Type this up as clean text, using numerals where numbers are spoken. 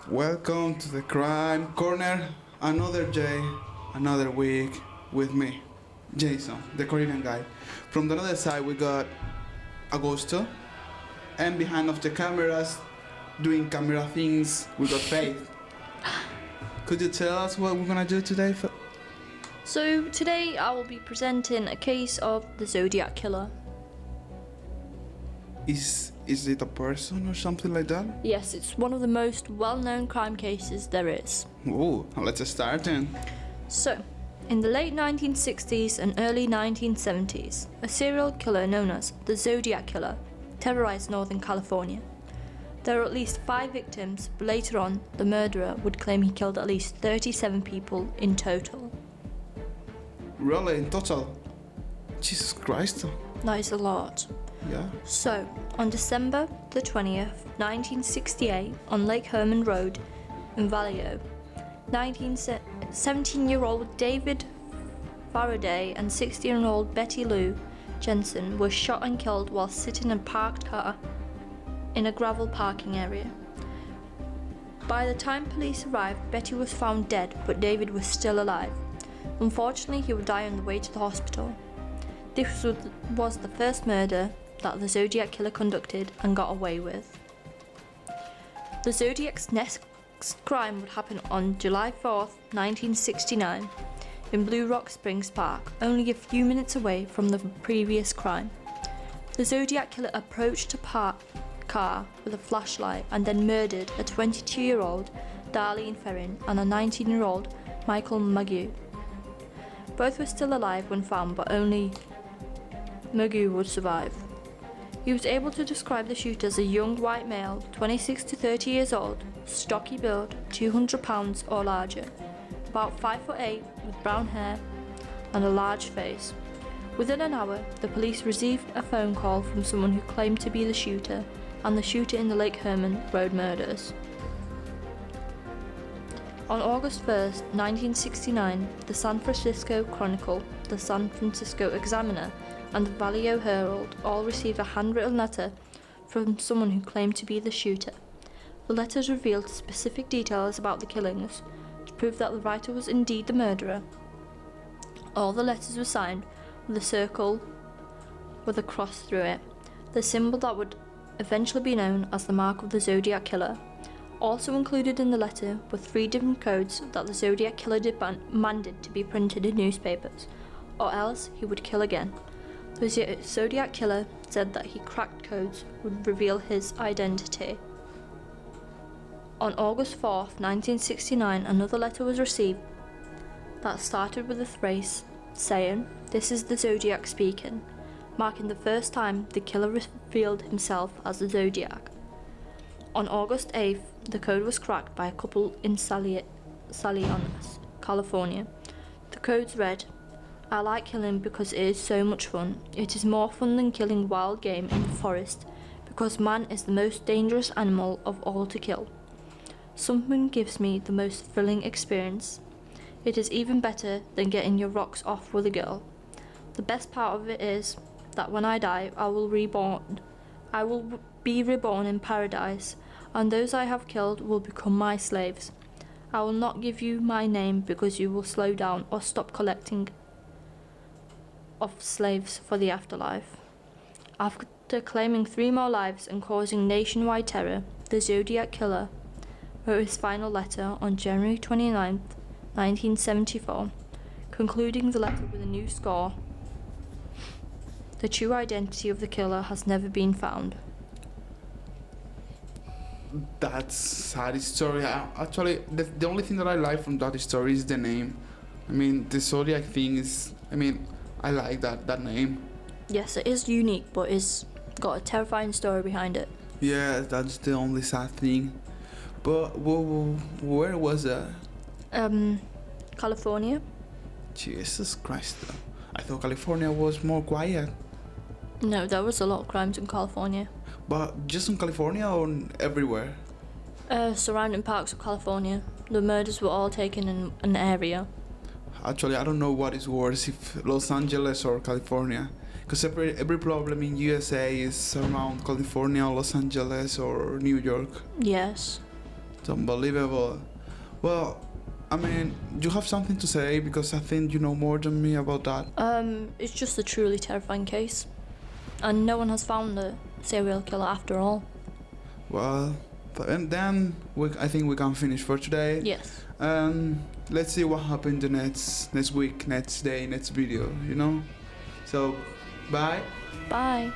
Welcome to the Crime Corner. Another day, another week with me, Jason, the Korean guy. From the other side, we got Agosto, and behind of the cameras, doing camera things, we got Faith. Could you tell us what we're gonna do today? So today I will be presenting a case of the Zodiac Killer. Is it a person or something like that? Yes, it's one of the most well-known crime cases there is. Oh, let's start then. So, in the late 1960s and early 1970s, a serial killer known as the Zodiac Killer terrorized Northern California. There were at least 5 victims, but later on, the murderer would claim he killed at least 37 people in total. Really, in total? Jesus Christ. That is a lot. Yeah. So, on December the 20th, 1968, on Lake Herman Road in Vallejo, 17-year-old David Faraday and 16-year-old Betty Lou Jensen were shot and killed while sitting in a parked car in a gravel parking area. By the time police arrived, Betty was found dead, but David was still alive. Unfortunately, he would die on the way to the hospital. This was the first murder that the Zodiac Killer conducted and got away with. The Zodiac's next crime would happen on July 4th, 1969, in Blue Rock Springs Park, only a few minutes away from the previous crime. The Zodiac Killer approached a parked car with a flashlight and then murdered a 22-year-old Darlene Ferrin and a 19-year-old Michael Magoo. Both were still alive when found, but only Magoo would survive. He was able to describe the shooter as a young white male, 26 to 30 years old, stocky build, 200 pounds or larger, about 5'8", with brown hair and a large face. Within an hour, the police received a phone call from someone who claimed to be the shooter and the shooter in the Lake Herman Road murders. On August 1st, 1969, the San Francisco Chronicle, the San Francisco Examiner, and the Vallejo Herald all received a handwritten letter from someone who claimed to be the shooter. The letters revealed specific details about the killings to prove that the writer was indeed the murderer. All the letters were signed with a circle with a cross through it, the symbol that would eventually be known as the mark of the Zodiac Killer. Also included in the letter were 3 different codes that the Zodiac Killer demanded to be printed in newspapers, or else he would kill again. The Zodiac Killer said that he cracked codes would reveal his identity. On August 4th, 1969, another letter was received that started with a phrase saying, "This is the Zodiac speaking," marking the first time the killer revealed himself as the Zodiac. On August 8th, the code was cracked by a couple in Salinas, California. The codes read, "I like killing because it is so much fun. It is more fun than killing wild game in the forest because man is the most dangerous animal of all to kill. Something gives me the most thrilling experience. It is even better than getting your rocks off with a girl. The best part of it is that when I die, I will be reborn in paradise, and those I have killed will become my slaves. I will not give you my name because you will slow down or stop collecting of slaves for the afterlife." After claiming 3 more lives and causing nationwide terror, the Zodiac Killer wrote his final letter on January 29th, 1974, concluding the letter with a new score. The true identity of the killer has never been found. That's sad story. Actually, the only thing that I like from that story is the name. I mean, the Zodiac thing is, I like that name. Yes, it is unique, but it's got a terrifying story behind it. Yeah, that's the only sad thing. But where was that? California? Jesus Christ. I thought California was more quiet. No, there was a lot of crimes in California. But just in California or everywhere? Surrounding parts of California. The murders were all taken in an area. Actually, I don't know what is worse, if Los Angeles or California. Because every problem in USA is around California, Los Angeles or New York. Yes. It's unbelievable. Well, I mean, you have something to say because I think you know more than me about that. It's just a truly terrifying case. And no one has found the serial killer after all. Well, and then I think we can finish for today. Yes. Let's see what happened the next week, next day, next video, you know? So, bye. Bye.